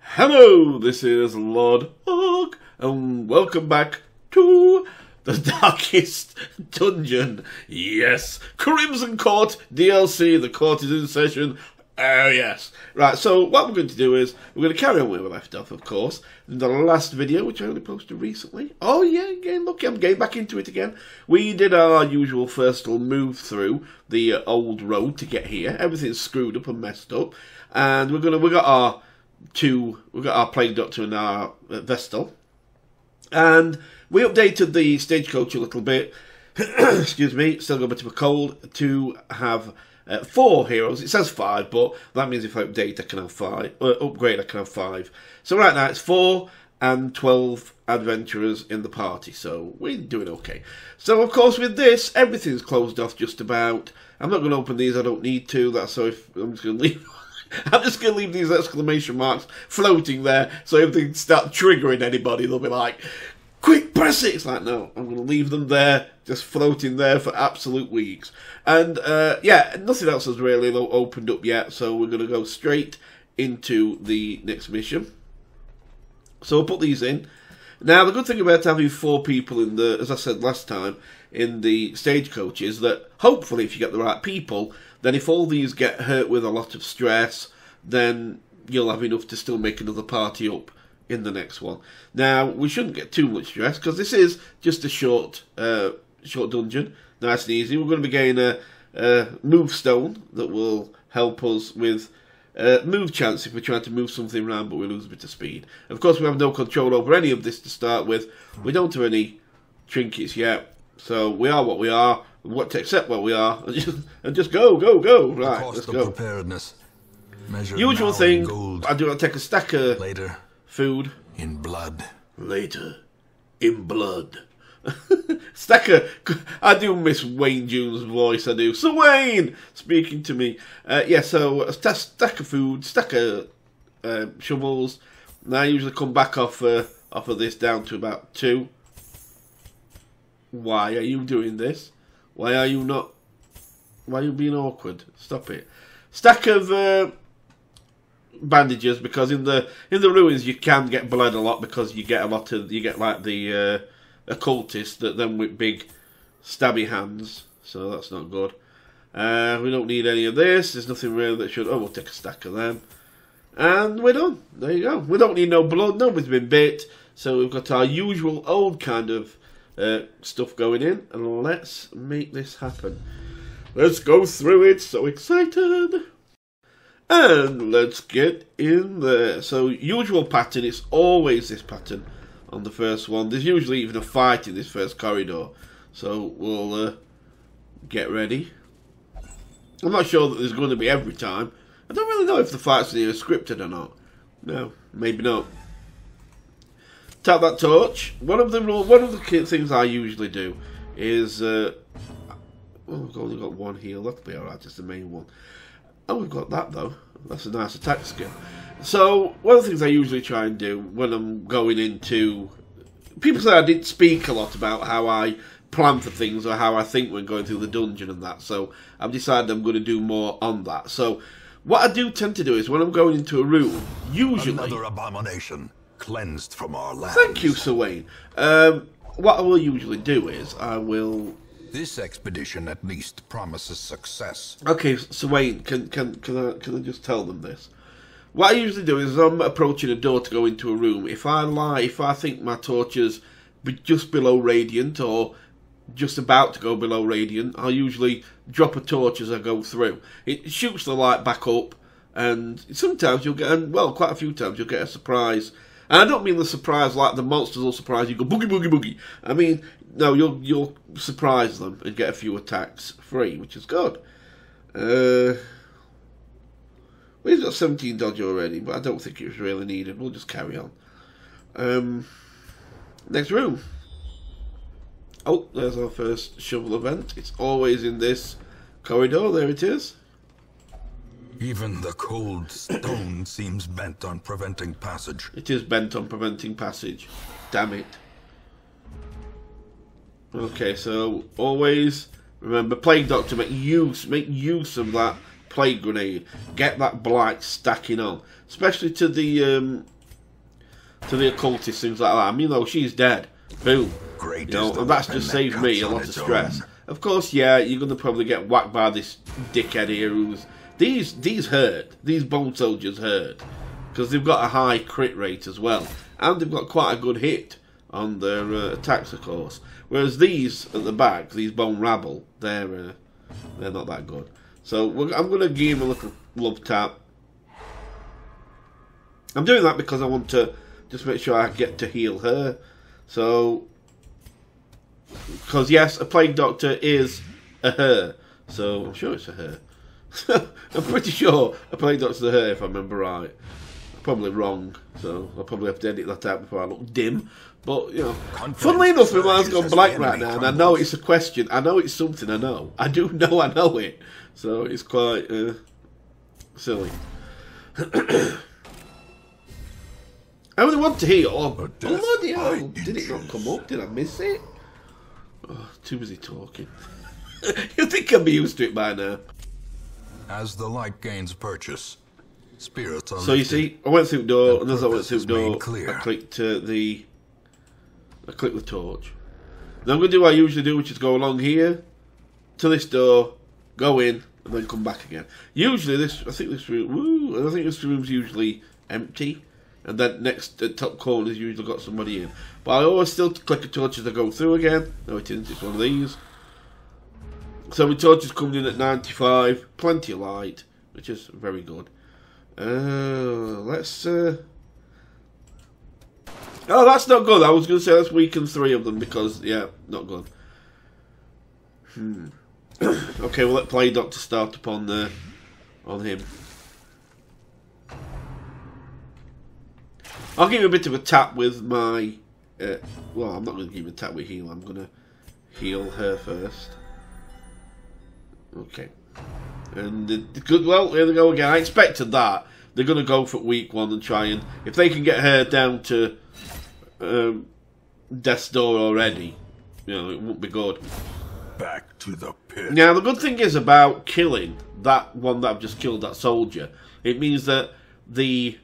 Hello, this is LordUg, and welcome back to the darkest dungeon. Yes, Crimson Court DLC, the court is in session. Oh yes. Right, so what we're going to do is, we're going to carry on where we left off, of course. In the last video, which I only posted recently. Oh yeah, again, look, I'm getting back into it again. We did our usual first little move through the old road to get here. Everything's screwed up and messed up. And we got our Plague Doctor and our Vestal. And we updated the stagecoach a little bit. Excuse me, still got a bit of a cold, to have 4 heroes. It says 5, but that means if I update I can have 5, upgrade I can have 5. So right now it's 4 and 12 adventurers in the party, so we're doing okay. So of course with this, everything's closed off just about. I'm not going to open these, I don't need to, that's so if I'm just going to leave. I'm just going to leave these exclamation marks floating there, so if they start triggering anybody, they'll be like, quick, press it! It's like, no, I'm going to leave them there, just floating there for absolute weeks. And, yeah, nothing else has really opened up yet, so we're going to go straight into the next mission. So we'll put these in. Now, the good thing about having 4 people in the, as I said last time, in the stagecoach is that, hopefully, if you get the right people, then if all these get hurt with a lot of stress, then you'll have enough to still make another party up in the next one. Now, we shouldn't get too much stress, because this is just a short dungeon. Nice and easy. We're going to be getting a move stone that will help us with move chance if we're trying to move something around, but we lose a bit of speed. Of course, we have no control over any of this to start with. We don't have any trinkets yet, so we are what we are. What to accept what we are, and just go. Right, let's go. Preparedness. Usual thing. I do not take a stack of later food. In blood. Later, in blood. Stacker. I do miss Wayne June's voice. I do. So Wayne speaking to me. Yeah. So a stack of food, stack of shovels. And I usually come back off of this down to about 2. Why are you doing this? Why are you not? Why are you being awkward? Stop it. Stack of bandages, because in the ruins you can get bled a lot, because you get like the occultists that then with big stabby hands. So that's not good. We don't need any of this. There's nothing really that should. Oh, we'll take a stack of them, and we're done. There you go. We don't need no blood. Nobody's been bit. So we've got our usual old kind of stuff going in, and let's make this happen. Let's go through it. So excited. And let's get in there. So usual pattern, it's always this pattern on the first one. There's usually even a fight in this first corridor, so we'll get ready. I'm not sure that there's going to be every time. I don't really know if the fights are scripted or not. No, maybe not. Tap that torch. One of the things I usually do is oh, we've only got 1 heal. That'll be alright. It's the main one. Oh, we've got that though. That's a nice attack skill. So one of the things I usually try and do when I'm going into, people say I didn't speak a lot about how I plan for things or how I think when going through the dungeon and that. So I've decided I'm going to do more on that. So what I do tend to do is when I'm going into a room, usually another abomination. Cleansed from our lands. Thank you, Sir Wayne. What I will usually do is I will. This expedition at least promises success. Okay, Sir Wayne, can I just tell them this? What I usually do is, as I'm approaching a door to go into a room, if I think my torches be just below radiant or just about to go below radiant, I'll usually drop a torch as I go through. It shoots the light back up, and sometimes you'll get, and well, quite a few times you'll get a surprise. And I don't mean the surprise like the monsters will surprise you, go boogie boogie boogie. I mean, no, you'll surprise them and get a few attacks free, which is good. We've got 17 dodge already, but I don't think it was really needed. We'll just carry on. Next room. Oh, there's our first shovel event. It's always in this corridor. There it is. Even the cold stone seems bent on preventing passage. It is bent on preventing passage. Damn it. Okay, so always remember, Plague Doctor, make use of that plague grenade. Get that blight stacking on, especially to the to the occultist, things like that. I mean, though, she's dead. Boom. Great, you know, and that's just saved me a lot of stress. Of course, yeah, you're going to probably get whacked by this dickhead here who's... These hurt. These bone soldiers hurt. Because they've got a high crit rate as well. And they've got quite a good hit on their attacks, of course. Whereas these at the back, these bone rabble, they're not that good. So I'm going to give him a little love tap. I'm doing that because I want to just make sure I get to heal her. So, because yes, a plague doctor is a her. So I'm sure it's a her. I'm pretty sure a plague doctor's a her if I remember right. I'm probably wrong, so I'll probably have to edit that out before I look dim. But, you know, funnily enough, my mind's gone blank right now, and I know it's a question. I know it's something I know. I do know I know it. So it's quite silly. I only want to heal. Oh, bloody hell. Did it not come up? Did I miss it? Oh, too busy talking. You think I'd be used to it by now. As the light gains purchase, spirits are so you see, I went through the door, and as I went through the door, I clicked the torch. Now I'm going to do what I usually do, which is go along here to this door, go in, and then come back again. Usually I think this room's usually empty, and then next top corner's usually got somebody in. But I always still click a torch as I go through again. No, it isn't. It's one of these. So my torch is coming in at 95, plenty of light, which is very good. Let's. Oh, that's not good. I was going to say let's weaken 3 of them because, yeah, not good. Okay, we'll let Plague Doctor start up on him. I'll give him a bit of a tap with my. Well, I'm not going to give him a tap with heal. I'm going to heal her first. Okay. And good. Well, here they go again. I expected that. They're going to go for week 1 and try and if they can get her down to death's door already, you know, it won't be good. Back to the pit. Now the good thing is about killing that one that I've just killed, that soldier. It means that the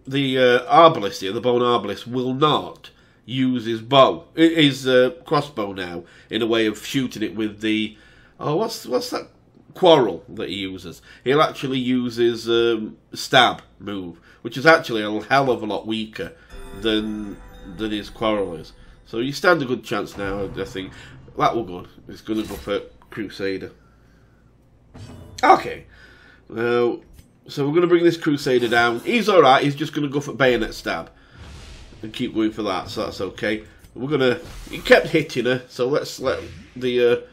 arbalist here, the bone arbalist, will not use his bow, his crossbow now, in a way of shooting it with the what's that quarrel that he uses. He'll actually use his stab move, which is actually a hell of a lot weaker than his quarrel is. So you stand a good chance now. I think that will good. It's going to go for Crusader. Okay, now so we're going to bring this Crusader down. He's all right. He's just going to go for bayonet stab and keep going for that. So that's okay. We're gonna. He kept hitting her, so let's let the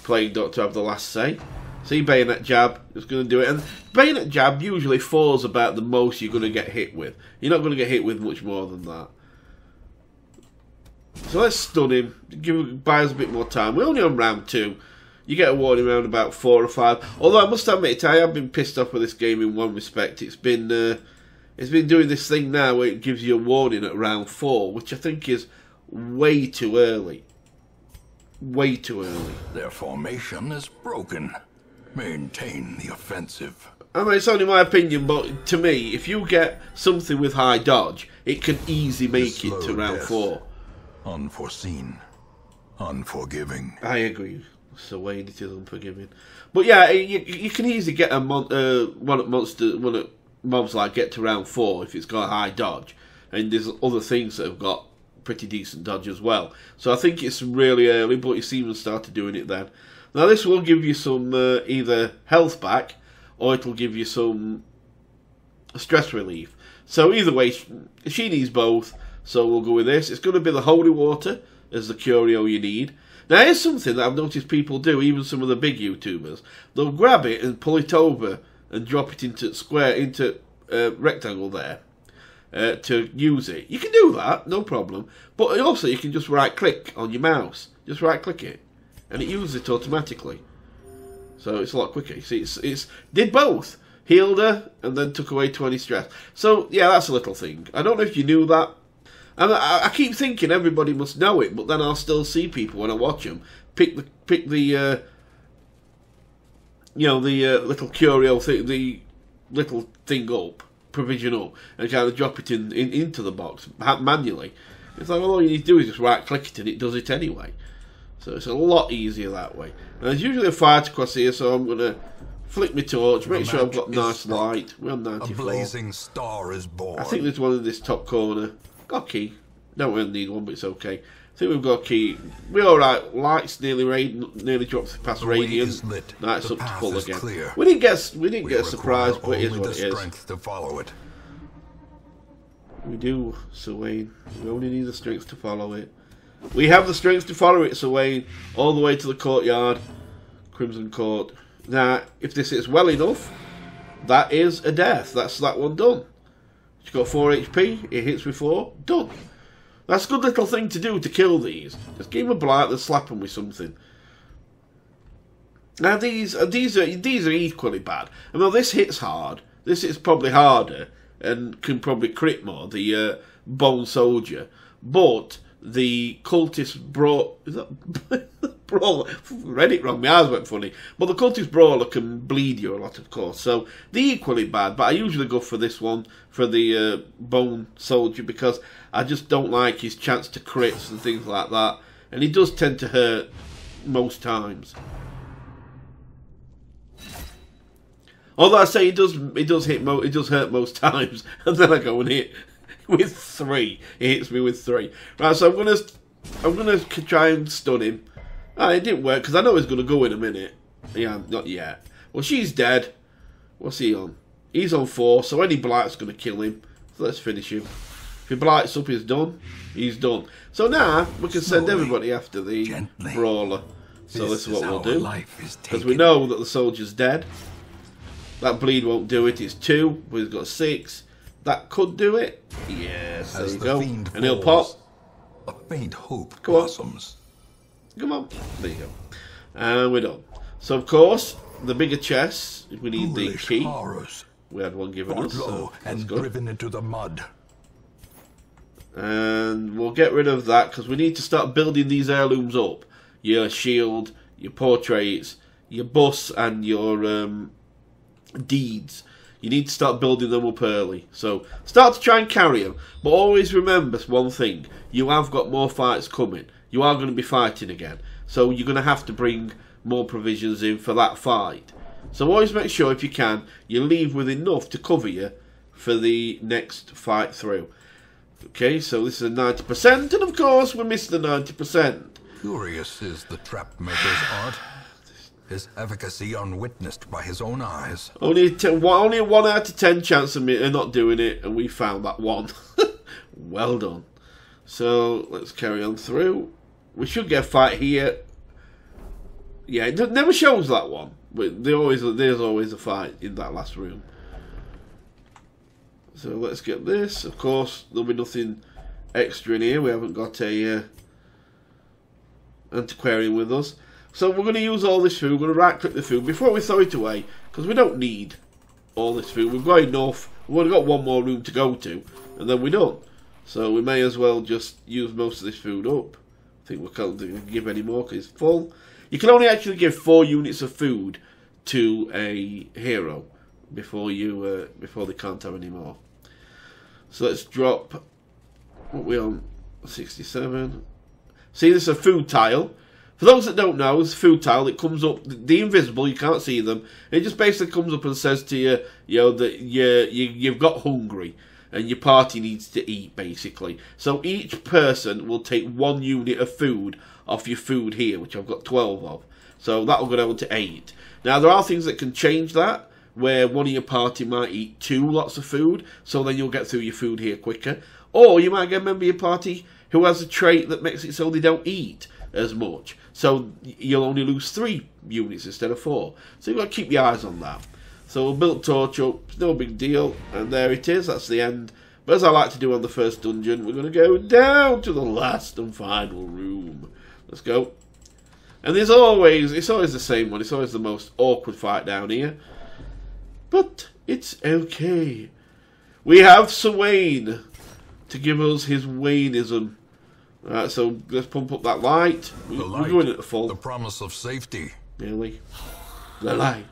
Plague Doctor have the last say. See, bayonet jab is going to do it. And bayonet jab usually falls about the most you're going to get hit with. You're not going to get hit with much more than that. So let's stun him. Buy us a bit more time. We're only on round 2. You get a warning round about 4 or 5. Although I must admit, I have been pissed off with this game in one respect. It's been doing this thing now where it gives you a warning at round 4, which I think is way too early. Way too early. Their formation is broken. Maintain the offensive. I mean, it's only my opinion, but to me, if you get something with high dodge, it can easily make it to round 4. Unforeseen. Unforgiving. I agree. So Wayne, it is unforgiving. But yeah, you can easily get one at mobs like get to round 4 if it's got a high dodge. And there's other things that have got pretty decent dodge as well. So I think it's really early, but you seem to start doing it then. Now this will give you some either health back, or it'll give you some stress relief. So either way, she needs both, so we'll go with this. It's going to be the holy water as the curio you need. Now here's something that I've noticed people do, even some of the big YouTubers. They'll grab it and pull it over and drop it into rectangle there to use it. You can do that, no problem. But also you can just right click on your mouse. Just right click it. And it uses it automatically. So it's a lot quicker. You see, it's did both. Healed her and then took away 20 stress. So yeah, that's a little thing. I don't know if you knew that. And I keep thinking everybody must know it, but then I'll still see people when I watch them pick the little curio thing, the little thing up, provision up and kind of drop it into the box manually. It's like, well, all you need to do is just right click it and it does it anyway. So it's a lot easier that way. And there's usually a fight across here, so I'm going to flick my torch, make sure I've got nice light. We're on 94. A blazing star is born. I think there's one in this top corner. Got a key. Don't really need one, but it's okay. I think we've got a key. We're alright. Lights nearly dropped past radiant. Night's up to full again. Clear. We didn't get a surprise, but it is what it is. Strength to follow it. We do, Sir Wayne. We only need the strength to follow it. We have the strength to follow it, Sir Wayne, all the way to the courtyard, Crimson Court. Now, if this hits well enough, that is a death. That's that one done. She's got 4 HP. It hits with 4. Done. That's a good little thing to do to kill these. Just give them a blight and slap them with something. Now these are equally bad. I mean, this hits hard. This is probably harder and can probably crit more. The Bone Soldier, but the cultist brawler. Read it wrong. My eyes went funny. But the cultist brawler can bleed you a lot, of course. So they're equally bad. But I usually go for this one, for the Bone Soldier, because I just don't like his chance to crits and things like that. And he does tend to hurt most times. Although I say it does hurt most times, and then I go and hit with 3. He hits me with 3. Right, so I'm gonna try and stun him. It didn't work because I know he's gonna go in a minute. Yeah, not yet. Well, she's dead. What's he on? He's on 4, so any blight's gonna kill him. So let's finish him. If he blights up, he's done. He's done. So now we can send everybody after the brawler. So this is what we'll do, because we know that the soldier's dead. That bleed won't do it. It's 2. But he's got 6. That could do it. Yes, there you go. And he'll pop. A faint hope blossoms. Come on. There you go. And we're done. So, of course, the bigger chests, we need the key. Horrors. We had one given us, so that's good. Driven into the mud. And we'll get rid of that, because we need to start building these heirlooms up. Your shield, your portraits, your bus, and your deeds. You need to start building them up early. So start to try and carry them. But always remember one thing. You have got more fights coming. You are going to be fighting again. So you're going to have to bring more provisions in for that fight. So always make sure, if you can, you leave with enough to cover you for the next fight through. Okay, so this is a 90%. And of course, we missed the 90%. Curious is the trap maker's art. His efficacy unwitnessed by his own eyes. Only a 1 out of 10 chance of me not doing it, and we found that one. Well done. So let's carry on through. We should get a fight here. Yeah, it never shows that one, but there's always a fight in that last room. So let's get this. Of course, there'll be nothing extra in here. We haven't got a antiquarian with us. So we're going to use all this food. We're going to right click the food before we throw it away, because we don't need all this food. We've got enough. We've only got one more room to go to, and then we're done. So we may as well just use most of this food up. I think we can't give any more because it's full. You can only actually give 4 units of food to a hero before they can't have any more. So let's drop. What are we on? 67. See, this is a food tile. For those that don't know, it's a food tile. It comes up, the invisible, you can't see them. It just basically comes up and says to you, that you've got hungry and your party needs to eat, basically. So each person will take 1 unit of food off your food here, which I've got 12 of. So that will go down to 8. Now, there are things that can change that, where one of your party might eat 2 lots of food, so then you'll get through your food here quicker. Or you might get a member of your party who has a trait that makes it so they don't eat as much. So you'll only lose 3 units instead of 4. So you've got to keep your eyes on that. So we'll build torch up, it's no big deal, and there it is, that's the end. But as I like to do on the first dungeon, we're going to go down to the last and final room. Let's go. And it's always the same one, it's always the most awkward fight down here. But it's okay. We have Sir Wayne to give us his Wayneism. Right, so let's pump up that light. We're going at the full. The promise of safety. Really? The light.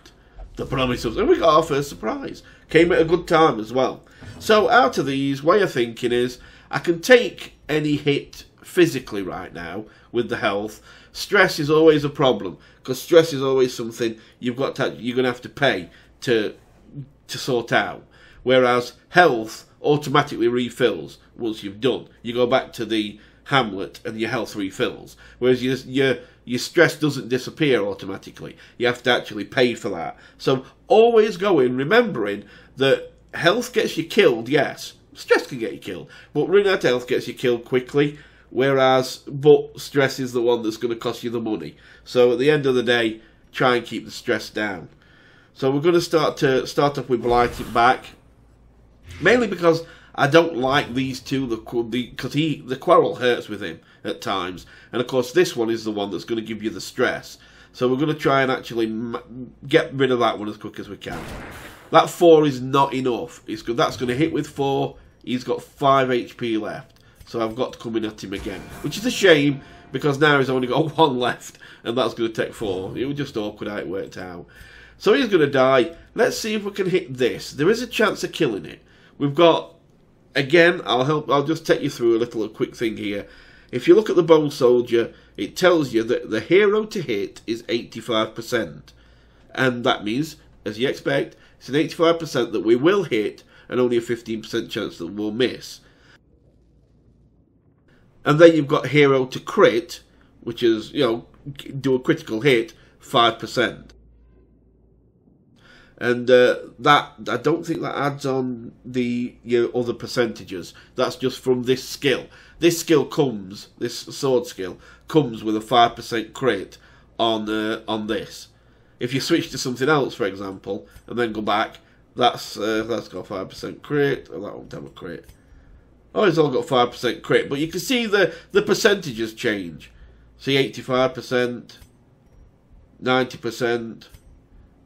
the promise of... And we got our first surprise. Came at a good time as well. So out of these, way of thinking is, I can take any hit physically right now with the health. Stress is always a problem, because stress is always something you're going to have to pay to sort out. Whereas health automatically refills once you've done. You go back to the Hamlet and your health refills. Whereas your stress doesn't disappear automatically. You have to actually pay for that. So always go in remembering that health gets you killed, yes. Stress can get you killed. But running out of health gets you killed quickly. But stress is the one that's going to cost you the money. So at the end of the day, try and keep the stress down. So we're going to start off with Blighting back. Mainly because I don't like these two, because the quarrel hurts with him at times. And of course this one is the one that's going to give you the stress. So we're going to try and actually get rid of that one as quick as we can. That 4 is not enough. That's going to hit with 4. He's got 5 HP left. So I've got to come in at him again. Which is a shame, because now he's only got 1 left. And that's going to take 4. It was just awkward how it worked out. So he's going to die. Let's see if we can hit this. There is a chance of killing it. We've got, again, I'll just take you through a quick thing here. If you look at the Bone Soldier, it tells you that the hero to hit is 85%. And that means, as you expect, it's an 85% that we will hit and only a 15% chance that we'll miss. And then you've got hero to crit, which is, do a critical hit, 5%. And that, I don't think that adds on your other percentages. That's just from this skill. This skill comes, this sword skill, comes with a 5% crit on this. If you switch to something else, for example, and then go back, that's got 5% crit, and that won't have a crit. Oh, it's all got 5% crit, but you can see the percentages change. See, 85%, 90%,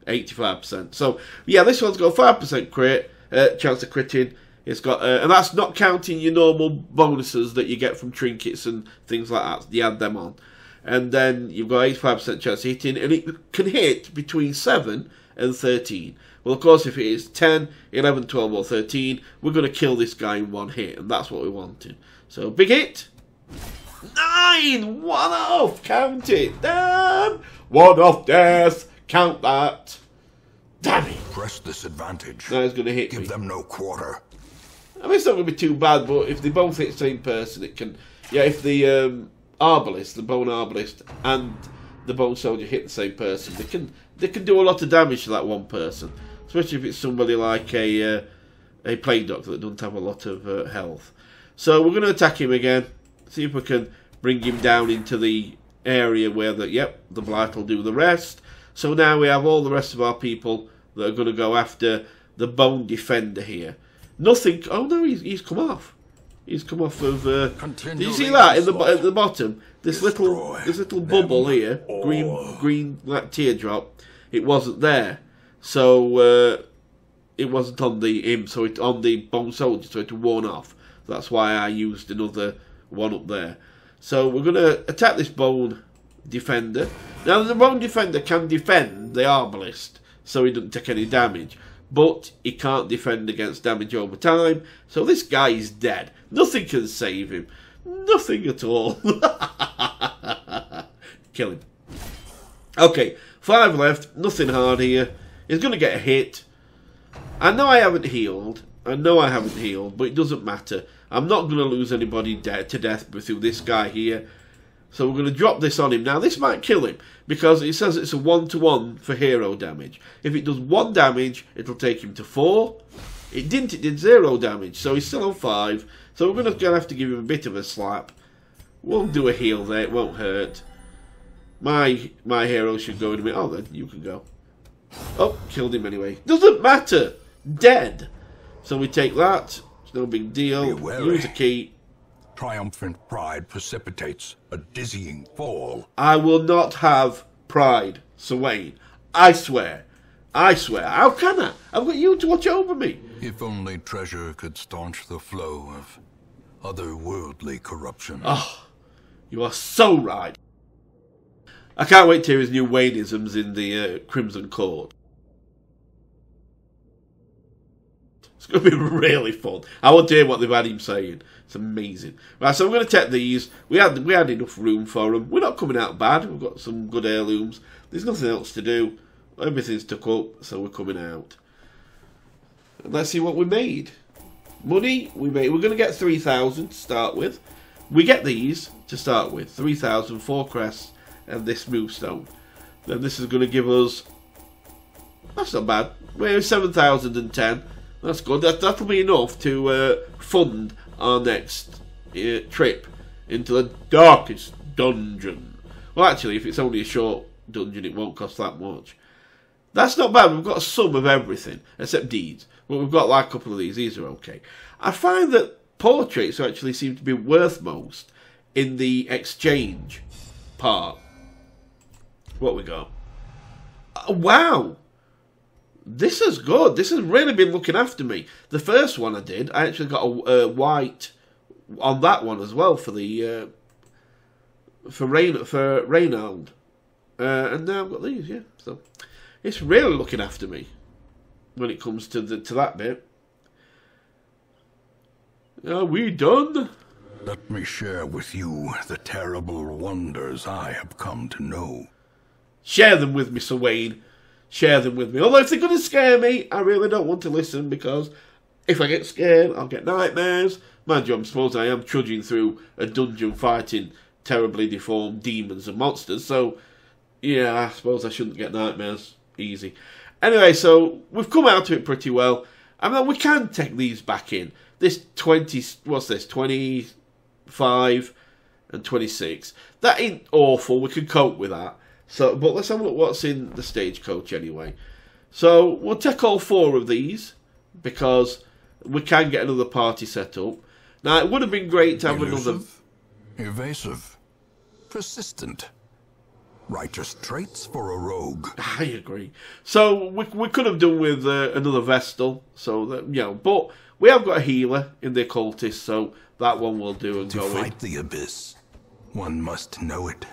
85%. So, yeah, this one's got 5% crit, chance of critting. It's got, and that's not counting your normal bonuses that you get from trinkets and things like that. You add them on. And then you've got 85% chance of hitting, and it can hit between 7 and 13. Well, of course, if it is 10, 11, 12, or 13, we're going to kill this guy in 1 hit, and that's what we wanted. So, big hit. 9! 1 off! Count it! Damn! 1 off death! Count that! Damn it! Press this advantage. Now he's going to hit me. Give them no quarter. I mean, it's not going to be too bad, but if they both hit the same person, it can... Yeah, if the Arbalist, the Bone Arbalist, and the Bone Soldier hit the same person, they can do a lot of damage to that one person. Especially if it's somebody like a Plague Doctor that doesn't have a lot of health. So we're going to attack him again. See if we can bring him down into the area where the Blight will do the rest. So now we have all the rest of our people that are going to go after the Bone Defender here. Nothing... Oh no, he's come off. He's come off of... did you see that at the bottom? This little bubble here, green like teardrop. It wasn't there, so it wasn't on on the Bone Soldier, so it had worn off. That's why I used another one up there. So we're going to attack this Bone Defender. Now the Bone Defender can defend the Arbalist, so he doesn't take any damage. But he can't defend against damage over time, so this guy is dead. Nothing can save him. Nothing at all. Kill him. Okay, 5 left. Nothing hard here. He's going to get a hit. I know I haven't healed. But it doesn't matter. I'm not going to lose anybody to death through this guy here. So we're going to drop this on him. Now, this might kill him, because it says it's a 1-to-1 for hero damage. If it does 1 damage, it'll take him to 4. It didn't, it did 0 damage, so he's still on 5. So we're going to have to give him a bit of a slap. We'll do a heal there, it won't hurt. My hero should go in a minute. Oh, then you can go. Oh, killed him anyway. Doesn't matter! Dead! So we take that. It's no big deal. Use a key. Triumphant pride precipitates a dizzying fall. I will not have pride, Sir Wayne. I swear. I swear. How can I? I've got you to watch over me. If only treasure could staunch the flow of otherworldly corruption. Oh, you are so right. I can't wait to hear his new Wayneisms in the Crimson Court. It's going to be really fun. I want to hear what they've had him saying. It's amazing. Right, so we're going to take these. We had enough room for them. We're not coming out bad. We've got some good heirlooms. There's nothing else to do. Everything's took up, so we're coming out. And let's see what we made. Money, we made. We're going to get 3,000 to start with. We get these to start with. 3,000, 4 crests, and this movestone. Then this is going to give us... That's not bad. We're 7,010. That's good. That'll be enough to fund our next trip into the darkest dungeon. Well, actually, if it's only a short dungeon, it won't cost that much. That's not bad. We've got some of everything, except deeds. But we've got like a couple of these. These are okay. I find that portraits actually seem to be worth most in the exchange part. What we got? Wow! This is good. This has really been looking after me. The first one I did, I actually got a white on that one as well for the for Reynald, and now I've got these. Yeah, so it's really looking after me when it comes to that bit. Are we done? Let me share with you the terrible wonders I have come to know. Share them with me, Sir Wayne. Share them with me. Although if they're going to scare me, I really don't want to listen, because if I get scared, I'll get nightmares. Mind you, I suppose I am trudging through a dungeon fighting terribly deformed demons and monsters, so yeah, I suppose I shouldn't get nightmares. Easy. Anyway, so we've come out of it pretty well. I mean, we can take these back in. This 20, what's this, 25 and 26. That ain't awful, we can cope with that. So, but let's have a look what's in the stagecoach anyway. So, we'll take all 4 of these, because we can get another party set up. Now, it would have been great to have another... Evasive. Persistent. Righteous traits for a rogue. I agree. So, we could have done with another Vestal, so that, you know, but we have got a healer in the occultist, so that one will do and to go fight the abyss, one must know it.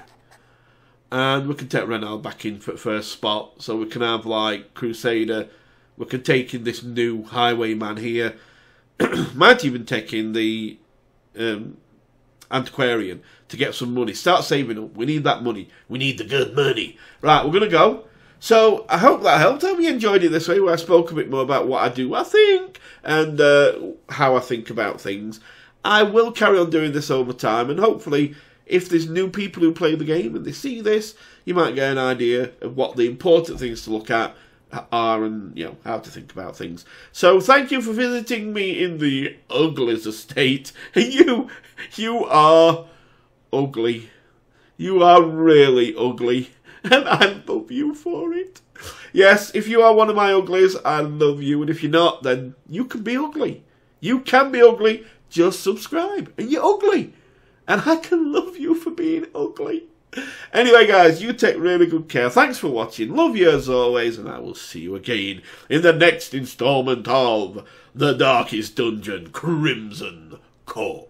And we can take Reynald back in for first spot. So we can have, like, Crusader. We can take in this new Highwayman here. Might even take in the Antiquarian to get some money. Start saving up. We need that money. We need the good money. Right, we're going to go. So I hope that helped. I hope you enjoyed it this way, where I spoke a bit more about what I do, I think, and how I think about things. I will carry on doing this over time, and hopefully... if there's new people who play the game and they see this, you might get an idea of what the important things to look at are, and, you know, how to think about things. So thank you for visiting me in the Uglies estate. You are ugly. You are really ugly. And I love you for it. Yes, if you are one of my uglies, I love you. And if you're not, then you can be ugly. You can be ugly. Just subscribe. And you're ugly. And I can love you for being ugly. Anyway, guys, you take really good care. Thanks for watching. Love you as always. And I will see you again in the next installment of The Darkest Dungeon, Crimson Court.